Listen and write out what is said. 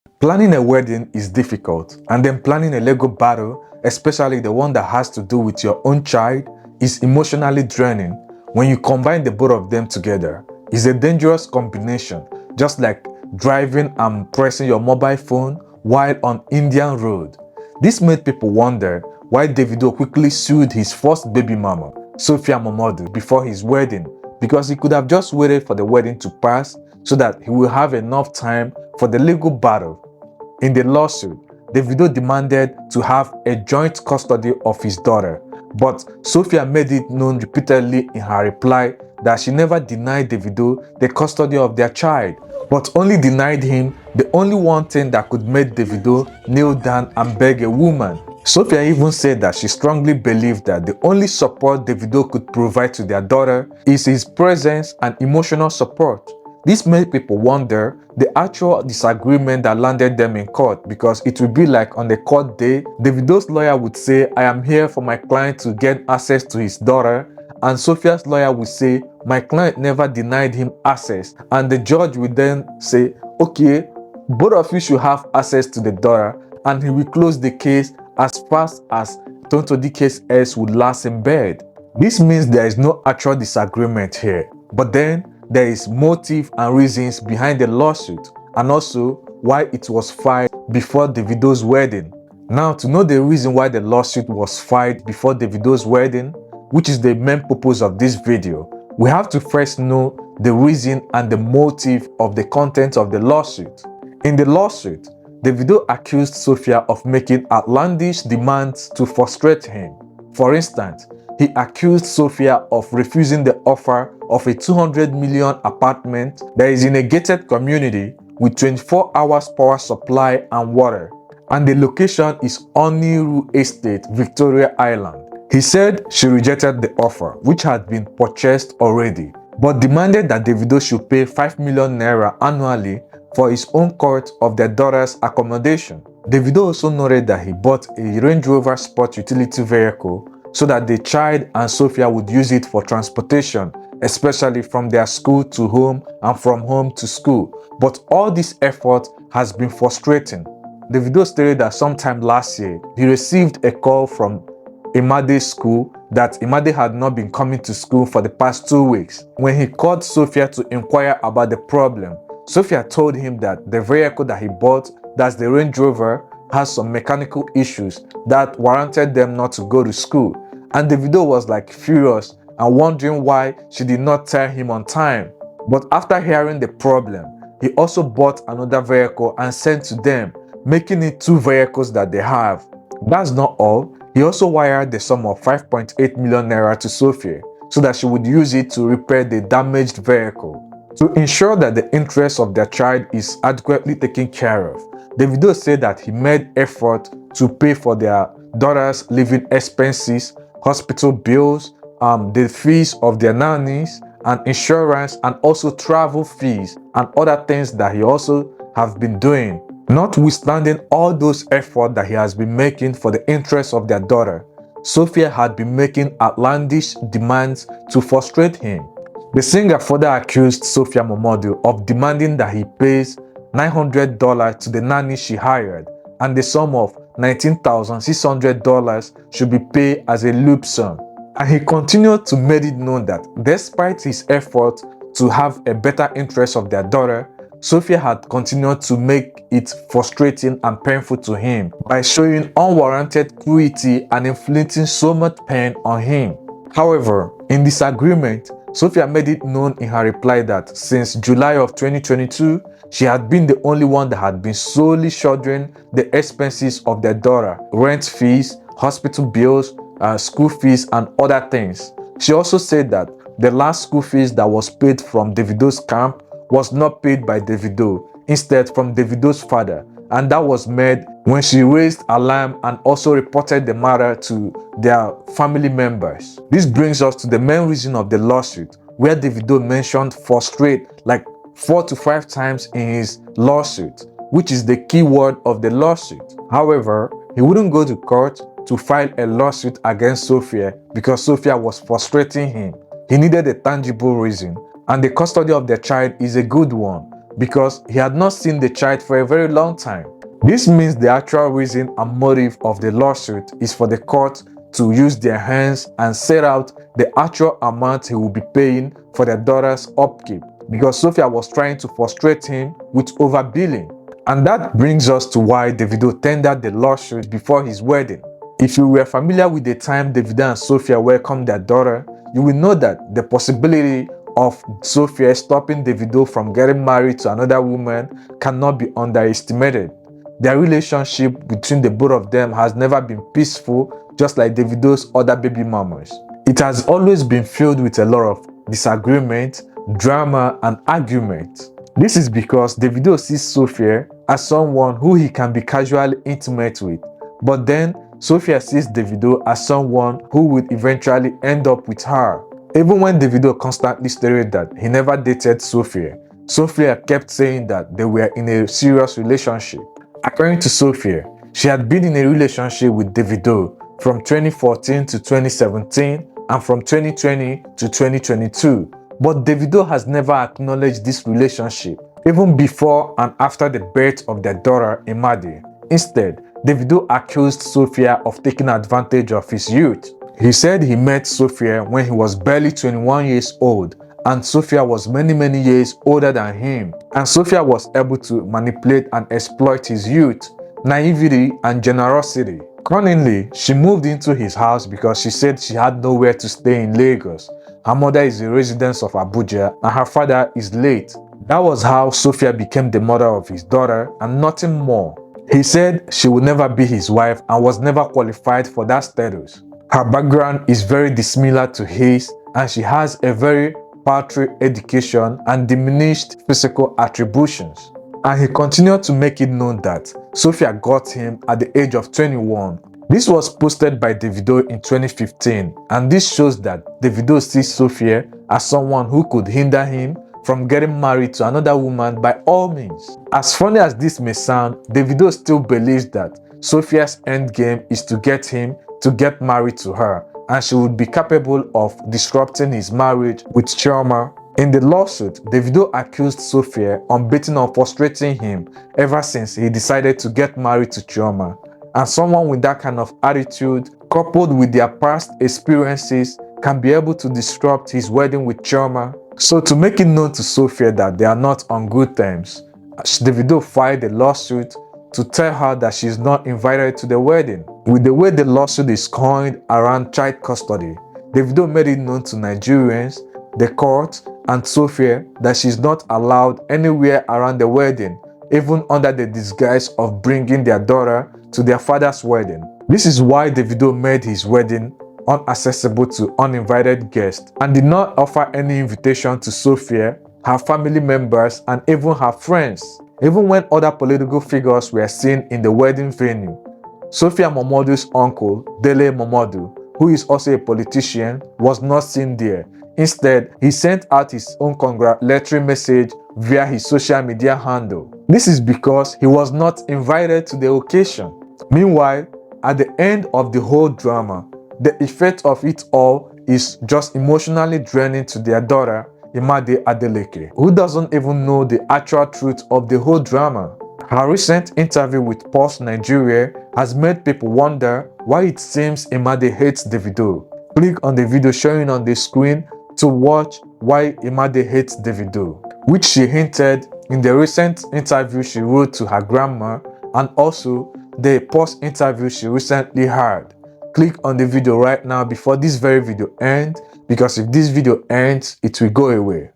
Planning a wedding is difficult, and then planning a legal battle, especially the one that has to do with your own child, is emotionally draining. When you combine the both of them together, it's a dangerous combination, just like driving and pressing your mobile phone while on Indian road. This made people wonder why Davido quickly sued his first baby mama, Sophia Momodu, before his wedding, because he could have just waited for the wedding to pass so that he will have enough time for the legal battle. In the lawsuit, Davido demanded to have a joint custody of his daughter, but Sophia made it known repeatedly in her reply that she never denied Davido the custody of their child, but only denied him the only one thing that could make Davido kneel down and beg a woman. Sophia even said that she strongly believed that the only support Davido could provide to their daughter is his presence and emotional support. This made people wonder the actual disagreement that landed them in court, because it would be like on the court day, Davido's lawyer would say, "I am here for my client to get access to his daughter," and Sophia's lawyer would say, "My client never denied him access," and the judge would then say, "Okay, both of you should have access to the daughter," and he will close the case as fast as Tonto Dike's S would last in bed. This means there is no actual disagreement here, but then there is motive and reasons behind the lawsuit, and also why it was filed before Davido's wedding. Now, to know the reason why the lawsuit was filed before Davido's wedding, which is the main purpose of this video, we have to first know the reason and the motive of the content of the lawsuit. In the lawsuit, Davido accused Sophia of making outlandish demands to frustrate him. For instance, he accused Sophia of refusing the offer of a 200 million apartment that is in a gated community with 24 hours power supply and water, and the location is Oniru Estate, Victoria Island. He said she rejected the offer, which had been purchased already, but demanded that Davido should pay 5 million naira annually for his own cost of their daughter's accommodation. Davido also noted that he bought a Range Rover Sport utility vehicle so that the child and Sophia would use it for transportation, especially from their school to home and from home to school. But all this effort has been frustrating. Davido stated that sometime last year, he received a call from Imade's school that Imade had not been coming to school for the past 2 weeks. When he called Sophia to inquire about the problem, Sophia told him that the vehicle that he bought, that's the Range Rover, has some mechanical issues that warranted them not to go to school. And Davido was like furious and wondering why she did not tell him on time. But after hearing the problem, he also bought another vehicle and sent to them, making it 2 vehicles that they have. That's not all. He also wired the sum of 5.8 million naira to Sophia so that she would use it to repair the damaged vehicle. To ensure that the interests of their child is adequately taken care of, Davido said that he made effort to pay for their daughter's living expenses, hospital bills, the fees of their nannies, and insurance, and also travel fees and other things that he also have been doing. Notwithstanding all those efforts that he has been making for the interests of their daughter, Sophia had been making outlandish demands to frustrate him. The singer further accused Sophia Momodu of demanding that he pays $900 to the nanny she hired, and the sum of $19,600 should be paid as a lump sum. And he continued to make it known that despite his effort to have a better interest of their daughter, Sophia had continued to make it frustrating and painful to him by showing unwarranted cruelty and inflicting so much pain on him. However, in disagreement, Sophia made it known in her reply that since July of 2022, she had been the only one that had been solely shouldering the expenses of their daughter, rent fees, hospital bills, school fees, and other things. She also said that the last school fees that was paid from Davido's camp was not paid by Davido, instead from Davido's father, and that was made when she raised alarm and also reported the matter to their family members. This brings us to the main reason of the lawsuit, where Davido mentioned frustrate like 4 to 5 times in his lawsuit, which is the key word of the lawsuit. However, he wouldn't go to court to file a lawsuit against Sophia because Sophia was frustrating him. He needed a tangible reason, and the custody of their child is a good one. because he had not seen the child for a very long time. This means the actual reason and motive of the lawsuit is for the court to use their hands and set out the actual amount he will be paying for their daughter's upkeep, because Sophia was trying to frustrate him with overbilling. And that brings us to why Davido tendered the lawsuit before his wedding. If you were familiar with the time Davido and Sophia welcomed their daughter, you will know that the possibility of Sophia stopping Davido from getting married to another woman cannot be underestimated. Their relationship between the both of them has never been peaceful, just like Davido's other baby mamas. It has always been filled with a lot of disagreement, drama, and argument. This is because Davido sees Sophia as someone who he can be casually intimate with, but then Sophia sees Davido as someone who would eventually end up with her. Even when Davido constantly stated that he never dated Sophia, Sophia kept saying that they were in a serious relationship. According to Sophia, she had been in a relationship with Davido from 2014 to 2017 and from 2020 to 2022. But Davido has never acknowledged this relationship, even before and after the birth of their daughter, Imade. Instead, Davido accused Sophia of taking advantage of his youth. He said he met Sophia when he was barely 21 years old, and Sophia was many years older than him, and Sophia was able to manipulate and exploit his youth, naivety, and generosity. Cunningly, she moved into his house because she said she had nowhere to stay in Lagos. Her mother is a resident of Abuja and her father is late. That was how Sophia became the mother of his daughter and nothing more. He said she would never be his wife and was never qualified for that status. Her background is very dissimilar to his, and she has a very paltry education and diminished physical attributions. And he continued to make it known that Sophia got him at the age of 21. This was posted by Davido in 2015, and this shows that Davido sees Sophia as someone who could hinder him from getting married to another woman by all means. As funny as this may sound, Davido still believes that Sophia's endgame is to get him to get married to her, and she would be capable of disrupting his marriage with Chioma. In the lawsuit, Davido accused Sophia of beating and frustrating him ever since he decided to get married to Chioma. And someone with that kind of attitude, coupled with their past experiences, can be able to disrupt his wedding with Chioma. So to make it known to Sophia that they are not on good terms, Davido filed a lawsuit to tell her that she is not invited to the wedding. With the way the lawsuit is coined around child custody, Davido made it known to Nigerians, the court, and Sophia that she is not allowed anywhere around the wedding, even under the disguise of bringing their daughter to their father's wedding. This is why Davido made his wedding inaccessible to uninvited guests and did not offer any invitation to Sophia, her family members, and even her friends. Even when other political figures were seen in the wedding venue, Sophia Momodu's uncle, Dele Momodu, who is also a politician, was not seen there. Instead, he sent out his own congratulatory message via his social media handle. This is because he was not invited to the occasion. Meanwhile, at the end of the whole drama, the effect of it all is just emotionally draining to their daughter, Imade Adeleke, who doesn't even know the actual truth of the whole drama. Her recent interview with Pulse Nigeria has made people wonder why it seems Imade hates Davido. Click on the video showing on the screen to watch why Imade hates Davido, which she hinted in the recent interview she wrote to her grandma and also the Pulse interview she recently had. Click on the video right now before this very video ends, because if this video ends, it will go away.